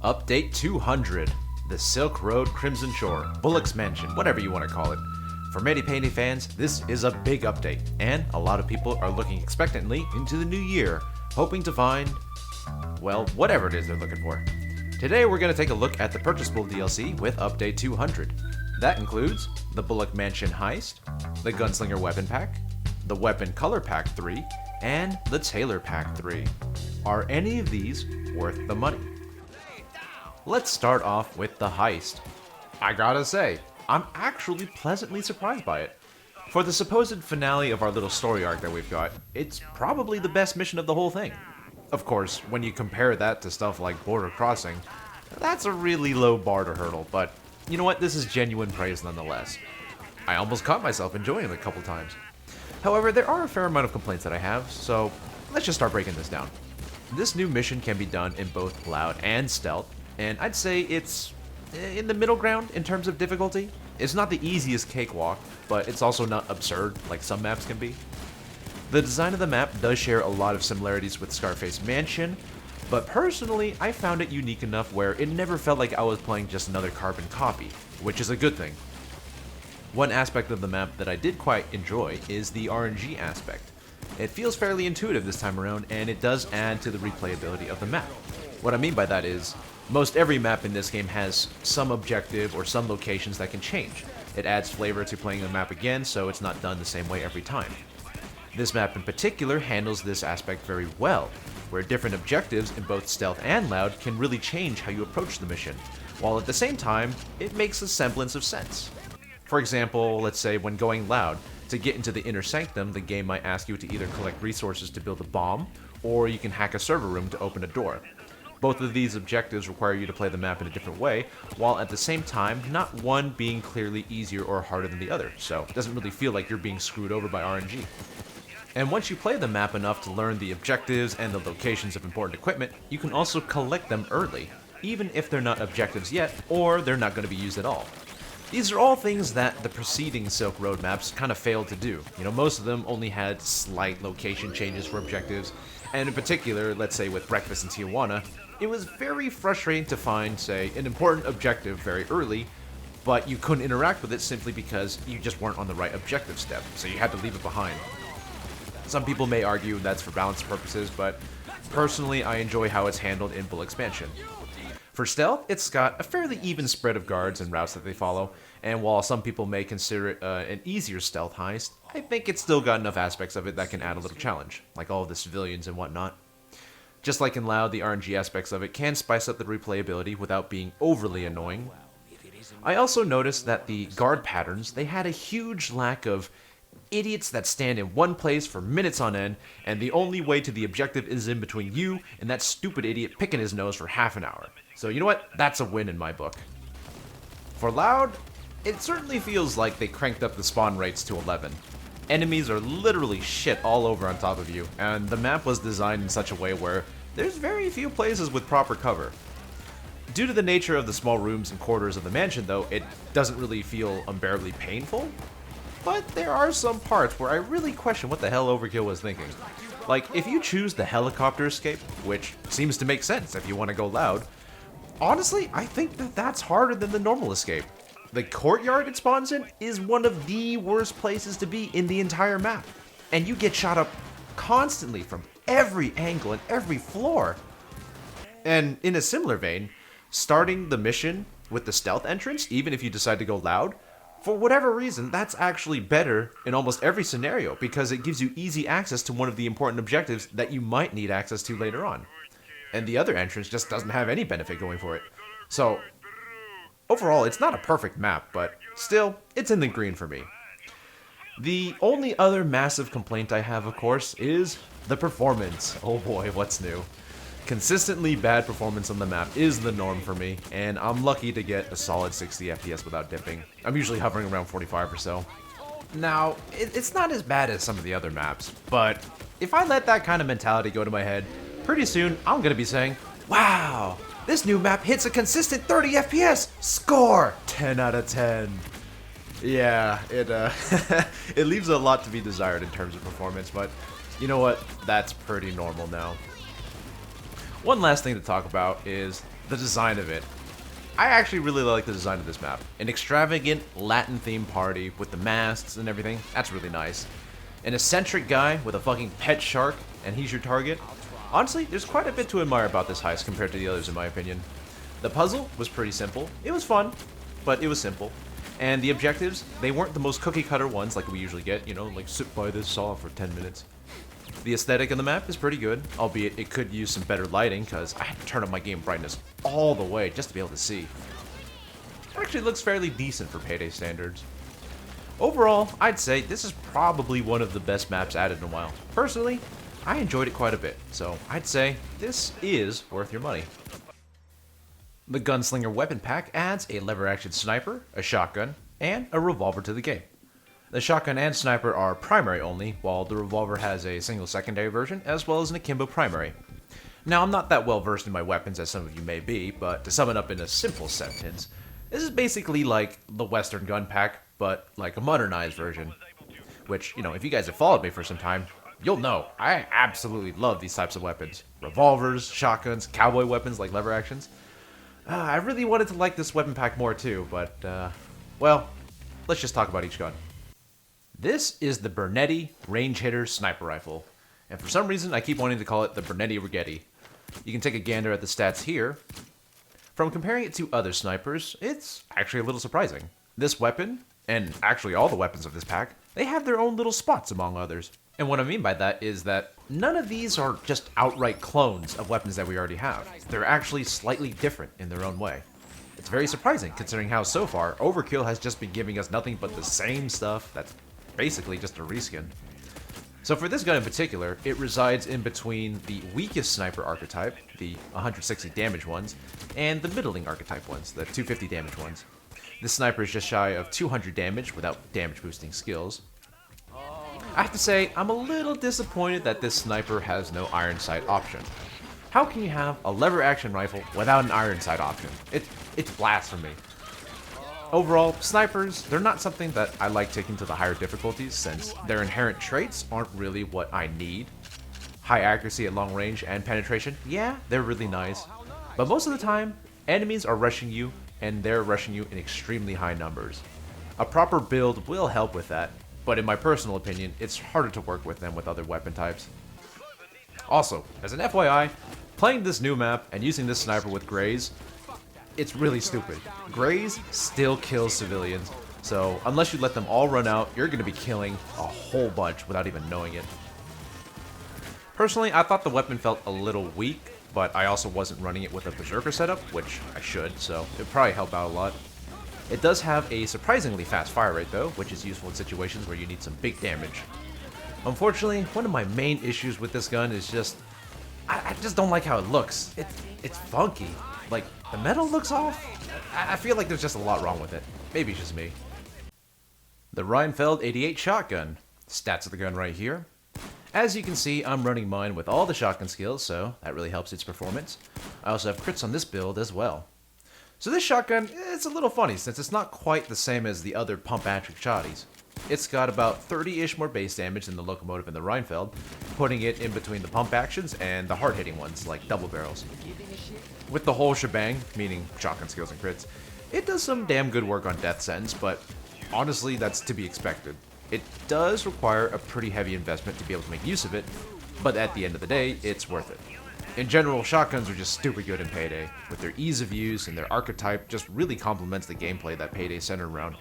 Update 200, the Silk Road Crimson Shore, Bulic's Mansion, whatever you want to call it. For many Payday fans, this is a big update, and a lot of people are looking expectantly into the new year, hoping to find, well, whatever it is they're looking for. Today we're going to take a look at the purchasable DLC with Update 200. That includes the Buluc Mansion Heist, the Gunslinger Weapon Pack, the Weapon Color Pack 3, and the Tailor Pack 3. Are any of these worth the money? Let's start off with the Heist. I gotta say, I'm actually pleasantly surprised by it. For the supposed finale of our little story arc that we've got, it's probably the best mission of the whole thing. Of course, when you compare that to stuff like Border Crossing, that's a really low bar to hurdle, but you know what, this is genuine praise nonetheless. I almost caught myself enjoying it a couple times. However, there are a fair amount of complaints that I have, so let's just start breaking this down. This new mission can be done in both loud and stealth, and I'd say it's in the middle ground in terms of difficulty. It's not the easiest cakewalk, but it's also not absurd like some maps can be. The design of the map does share a lot of similarities with Scarface Mansion, but personally I found it unique enough where it never felt like I was playing just another carbon copy, which is a good thing. One aspect of the map that I did quite enjoy is the RNG aspect. It feels fairly intuitive this time around, and it does add to the replayability of the map. What I mean by that is, most every map in this game has some objective or some locations that can change. It adds flavor to playing the map again, so it's not done the same way every time. This map in particular handles this aspect very well, where different objectives in both stealth and loud can really change how you approach the mission, while at the same time, it makes a semblance of sense. For example, let's say when going loud, to get into the inner sanctum, the game might ask you to either collect resources to build a bomb, or you can hack a server room to open a door. Both of these objectives require you to play the map in a different way, while at the same time, not one being clearly easier or harder than the other, so it doesn't really feel like you're being screwed over by RNG. And once you play the map enough to learn the objectives and the locations of important equipment, you can also collect them early, even if they're not objectives yet, or they're not going to be used at all. These are all things that the preceding Silk Road maps kind of failed to do. You know, most of them only had slight location changes for objectives, and in particular, let's say with Breakfast in Tijuana, it was very frustrating to find, say, an important objective very early, but you couldn't interact with it simply because you just weren't on the right objective step, so you had to leave it behind. Some people may argue that's for balance purposes, but personally I enjoy how it's handled in Bulic's Mansion. For stealth, it's got a fairly even spread of guards and routes that they follow, and while some people may consider it an easier stealth heist, I think it's still got enough aspects of it that can add a little challenge, like all of the civilians and whatnot. Just like in Loud, the RNG aspects of it can spice up the replayability without being overly annoying. I also noticed that the guard patterns, they had a huge lack of idiots that stand in one place for minutes on end, and the only way to the objective is in between you and that stupid idiot picking his nose for half an hour. So you know what? That's a win in my book. For Loud, it certainly feels like they cranked up the spawn rates to 11. Enemies are literally shit all over on top of you, and the map was designed in such a way where there's very few places with proper cover. Due to the nature of the small rooms and corridors of the mansion though, it doesn't really feel unbearably painful. But there are some parts where I really question what the hell Overkill was thinking. Like, if you choose the helicopter escape, which seems to make sense if you want to go loud, honestly, I think that that's harder than the normal escape. The courtyard it spawns in is one of the worst places to be in the entire map. And you get shot up constantly from every angle and every floor. And in a similar vein, starting the mission with the stealth entrance, even if you decide to go loud, for whatever reason, that's actually better in almost every scenario because it gives you easy access to one of the important objectives that you might need access to later on. And the other entrance just doesn't have any benefit going for it. So, overall, it's not a perfect map, but still, it's in the green for me. The only other massive complaint I have, of course, is the performance. Oh boy, what's new? Consistently bad performance on the map is the norm for me, and I'm lucky to get a solid 60 FPS without dipping. I'm usually hovering around 45 or so. Now, it's not as bad as some of the other maps, but if I let that kind of mentality go to my head, pretty soon I'm gonna be saying, wow, this new map hits a consistent 30 FPS! Score! 10 out of 10. Yeah, it leaves a lot to be desired in terms of performance, but you know what? That's pretty normal now. One last thing to talk about is the design of it. I actually really like the design of this map. An extravagant Latin-themed party with the masks and everything. That's really nice. An eccentric guy with a fucking pet shark, and he's your target. Honestly, there's quite a bit to admire about this heist compared to the others in my opinion. The puzzle was pretty simple. It was fun, but it was simple. And the objectives, they weren't the most cookie-cutter ones like we usually get, you know, like sit by this saw for 10 minutes. The aesthetic of the map is pretty good, albeit it could use some better lighting because I had to turn up my game brightness all the way just to be able to see. It actually looks fairly decent for Payday standards. Overall, I'd say this is probably one of the best maps added in a while. Personally, I enjoyed it quite a bit, so I'd say this is worth your money. The Gunslinger weapon pack adds a lever-action sniper, a shotgun, and a revolver to the game. The shotgun and sniper are primary only, while the revolver has a single secondary version, as well as an akimbo primary. Now, I'm not that well versed in my weapons as some of you may be, but to sum it up in a simple sentence, this is basically like the Western gun pack, but like a modernized version. Which, you know, if you guys have followed me for some time, you'll know I absolutely love these types of weapons. Revolvers, shotguns, cowboy weapons like lever actions. I really wanted to like this weapon pack more too, but, well, let's just talk about each gun. This is the Bernetti Range Hitter Sniper Rifle, and for some reason I keep wanting to call it the Bernetti Rigetti. You can take a gander at the stats here. From comparing it to other snipers, it's actually a little surprising. This weapon, and actually all the weapons of this pack, they have their own little spots among others. And what I mean by that is that none of these are just outright clones of weapons that we already have. They're actually slightly different in their own way. It's very surprising considering how so far Overkill has just been giving us nothing but the same stuff that's basically just a reskin. So for this gun in particular, it resides in between the weakest sniper archetype, the 160 damage ones, and the middling archetype ones, the 250 damage ones. This sniper is just shy of 200 damage without damage boosting skills. I have to say, I'm a little disappointed that this sniper has no iron sight option. How can you have a lever action rifle without an iron sight option? It's blasphemy. Overall, snipers, they're not something that I like taking to the higher difficulties since their inherent traits aren't really what I need. High accuracy at long range and penetration, yeah, they're really nice. But most of the time, enemies are rushing you and they're rushing you in extremely high numbers. A proper build will help with that, but in my personal opinion, it's harder to work with than with other weapon types. Also, as an FYI, playing this new map and using this sniper with Grays, it's really stupid. Grays still kill civilians, so unless you let them all run out, you're going to be killing a whole bunch without even knowing it. Personally, I thought the weapon felt a little weak, but I also wasn't running it with a Berserker setup, which I should, so it would probably help out a lot. It does have a surprisingly fast fire rate though, which is useful in situations where you need some big damage. Unfortunately, one of my main issues with this gun is just, I just don't like how it looks. It's funky. Like, the metal looks off? I feel like there's just a lot wrong with it. Maybe it's just me. The Reinfeld 88 shotgun. Stats of the gun right here. As you can see, I'm running mine with all the shotgun skills, so that really helps its performance. I also have crits on this build as well. So this shotgun, it's a little funny since it's not quite the same as the other pump-action shotties. It's got about 30-ish more base damage than the Locomotive and the Reinfeld, putting it in between the pump actions and the hard-hitting ones like double barrels. With the whole shebang, meaning shotgun skills and crits, it does some damn good work on death sentence, but honestly that's to be expected. It does require a pretty heavy investment to be able to make use of it, but at the end of the day, it's worth it. In general, shotguns are just stupid good in Payday, with their ease of use and their archetype just really complements the gameplay that Payday is centered around.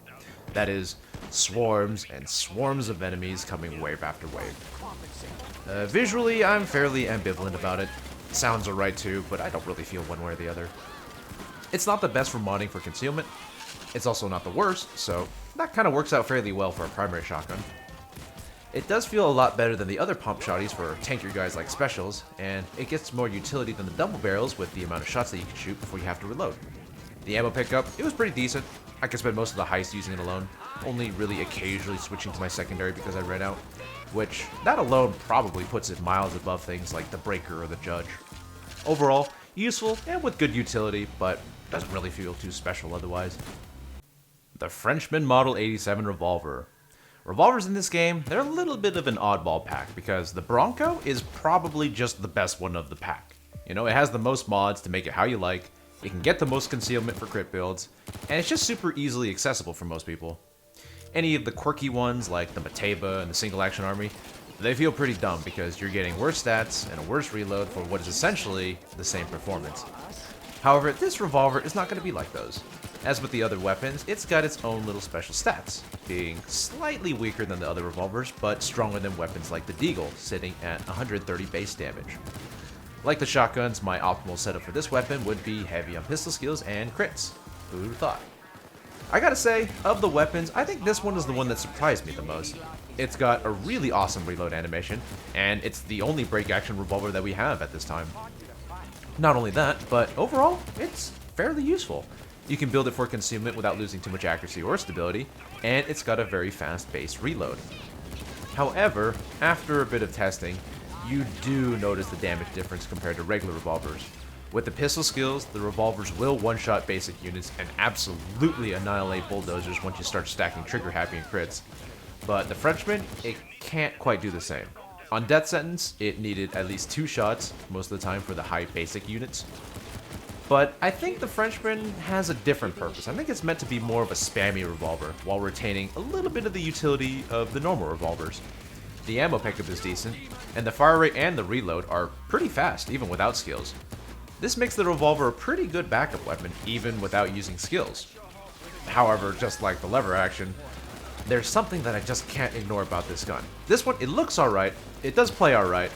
That is, swarms and swarms of enemies coming wave after wave. Visually, I'm fairly ambivalent about it. Sounds alright too, but I don't really feel one way or the other. It's not the best for modding for concealment. It's also not the worst, so that kind of works out fairly well for a primary shotgun. It does feel a lot better than the other pump shotties for tankier guys like specials, and it gets more utility than the double barrels with the amount of shots that you can shoot before you have to reload. The ammo pickup, it was pretty decent. I could spend most of the heist using it alone, only really occasionally switching to my secondary because I ran out, which that alone probably puts it miles above things like the Breaker or the Judge. Overall, useful and with good utility, but doesn't really feel too special otherwise. The Frenchman Model 87 Revolver. Revolvers in this game, they're a little bit of an oddball pack because the Bronco is probably just the best one of the pack. You know, it has the most mods to make it how you like, You can get the most concealment for crit builds, and it's just super easily accessible for most people. Any of the quirky ones, like the Mateba and the Single Action Army, they feel pretty dumb because you're getting worse stats and a worse reload for what is essentially the same performance. However, this revolver is not going to be like those. As with the other weapons, it's got its own little special stats, being slightly weaker than the other revolvers, but stronger than weapons like the Deagle, sitting at 130 base damage. Like the shotguns, my optimal setup for this weapon would be heavy on pistol skills and crits. Who would have thought? I gotta say, of the weapons, I think this one is the one that surprised me the most. It's got a really awesome reload animation, and it's the only break action revolver that we have at this time. Not only that, but overall, it's fairly useful. You can build it for concealment without losing too much accuracy or stability, and it's got a very fast base reload. However, after a bit of testing, you do notice the damage difference compared to regular revolvers. With the pistol skills, the revolvers will one-shot basic units and absolutely annihilate bulldozers once you start stacking trigger-happy and crits. But the Frenchman, it can't quite do the same. On death sentence, it needed at least 2 shots most of the time for the high basic units. But I think the Frenchman has a different purpose. I think it's meant to be more of a spammy revolver, while retaining a little bit of the utility of the normal revolvers. The ammo pickup is decent, and the fire rate and the reload are pretty fast, even without skills. This makes the revolver a pretty good backup weapon, even without using skills. However, just like the lever action, there's something that I just can't ignore about this gun. This one, it looks alright, it does play alright,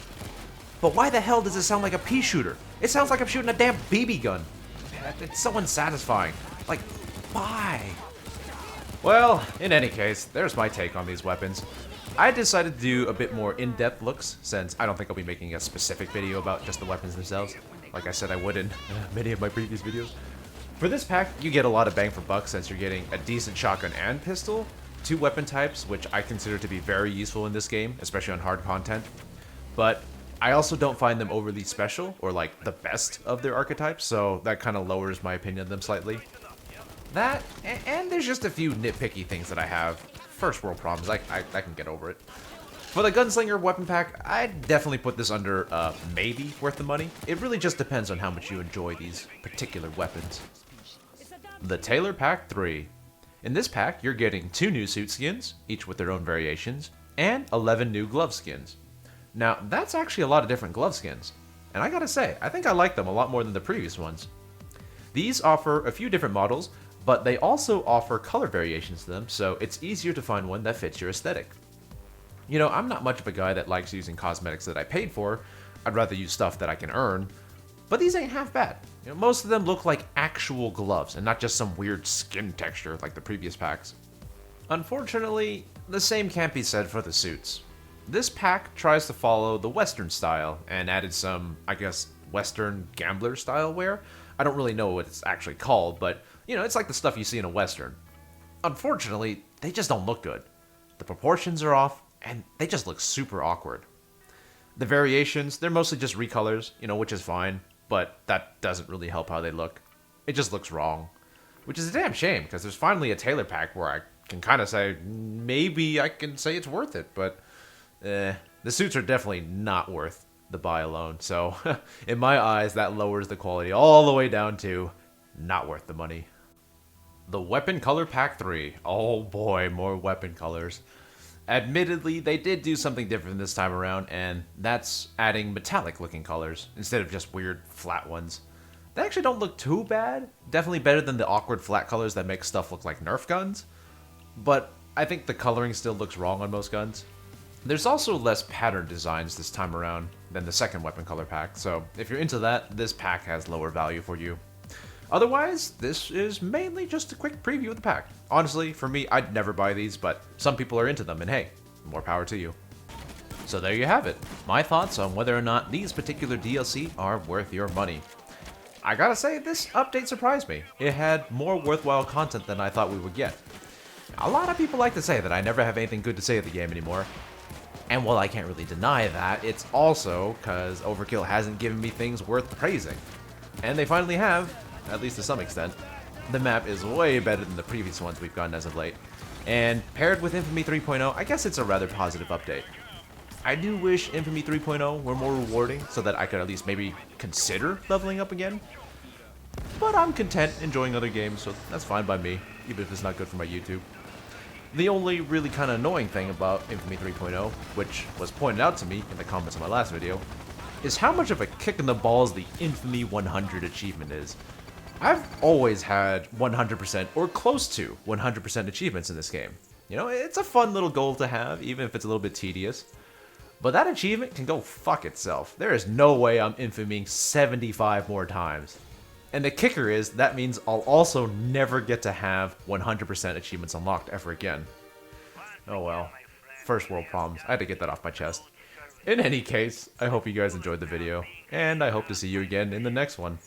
but why the hell does it sound like a pea shooter? It sounds like I'm shooting a damn BB gun. It's so unsatisfying. Like, why? Well, in any case, there's my take on these weapons. I decided to do a bit more in-depth looks, since I don't think I'll be making a specific video about just the weapons themselves, like I said I would in many of my previous videos. For this pack, you get a lot of bang for buck since you're getting a decent shotgun and pistol, 2 weapon types, which I consider to be very useful in this game, especially on hard content. But I also don't find them overly special, or like the best of their archetypes, so that kind of lowers my opinion of them slightly. That, and there's just a few nitpicky things that I have. First world problems, I can get over it. For the Gunslinger weapon pack, I'd definitely put this under maybe worth the money. It really just depends on how much you enjoy these particular weapons. The Tailor Pack 3. In this pack, you're getting 2 new suit skins, each with their own variations, and 11 new glove skins. Now, that's actually a lot of different glove skins, and I gotta say, I think I like them a lot more than the previous ones. These offer a few different models, but they also offer color variations to them, so it's easier to find one that fits your aesthetic. You know, I'm not much of a guy that likes using cosmetics that I paid for. I'd rather use stuff that I can earn, but these ain't half bad. You know, most of them look like actual gloves and not just some weird skin texture like the previous packs. Unfortunately, the same can't be said for the suits. This pack tries to follow the Western style and added some, I guess, Western gambler style wear. I don't really know what it's actually called, but you know, it's like the stuff you see in a Western. Unfortunately, they just don't look good. The proportions are off, and they just look super awkward. The variations, they're mostly just recolors, you know, which is fine, but that doesn't really help how they look. It just looks wrong. Which is a damn shame, because there's finally a Tailor Pack where I can kind of say, maybe I can say it's worth it, but the suits are definitely not worth the buy alone, so in my eyes, that lowers the quality all the way down to not worth the money. The Weapon Color Pack 3. Oh boy, more weapon colors. Admittedly, they did do something different this time around, and that's adding metallic looking colors instead of just weird flat ones. They actually don't look too bad. Definitely better than the awkward flat colors that make stuff look like Nerf guns. But I think the coloring still looks wrong on most guns. There's also less pattern designs this time around than the second weapon color pack, so if you're into that, this pack has lower value for you. Otherwise, this is mainly just a quick preview of the pack. Honestly, for me, I'd never buy these, but some people are into them, and hey, more power to you. So there you have it, my thoughts on whether or not these particular DLC are worth your money. I gotta say, this update surprised me. It had more worthwhile content than I thought we would get. A lot of people like to say that I never have anything good to say of the game anymore. And while I can't really deny that, it's also because Overkill hasn't given me things worth praising. And they finally have, at least to some extent. The map is way better than the previous ones we've gotten as of late. And paired with Infamy 3.0, I guess it's a rather positive update. I do wish Infamy 3.0 were more rewarding so that I could at least maybe consider leveling up again. But I'm content enjoying other games, so that's fine by me, even if it's not good for my YouTube. The only really kind of annoying thing about Infamy 3.0, which was pointed out to me in the comments of my last video, is how much of a kick in the balls the Infamy 100 achievement is. I've always had 100% or close to 100% achievements in this game. You know, it's a fun little goal to have, even if it's a little bit tedious. But that achievement can go fuck itself. There is no way I'm infaming 75 more times. And the kicker is, that means I'll also never get to have 100% achievements unlocked ever again. Oh well. First world problems. I had to get that off my chest. In any case, I hope you guys enjoyed the video, and I hope to see you again in the next one.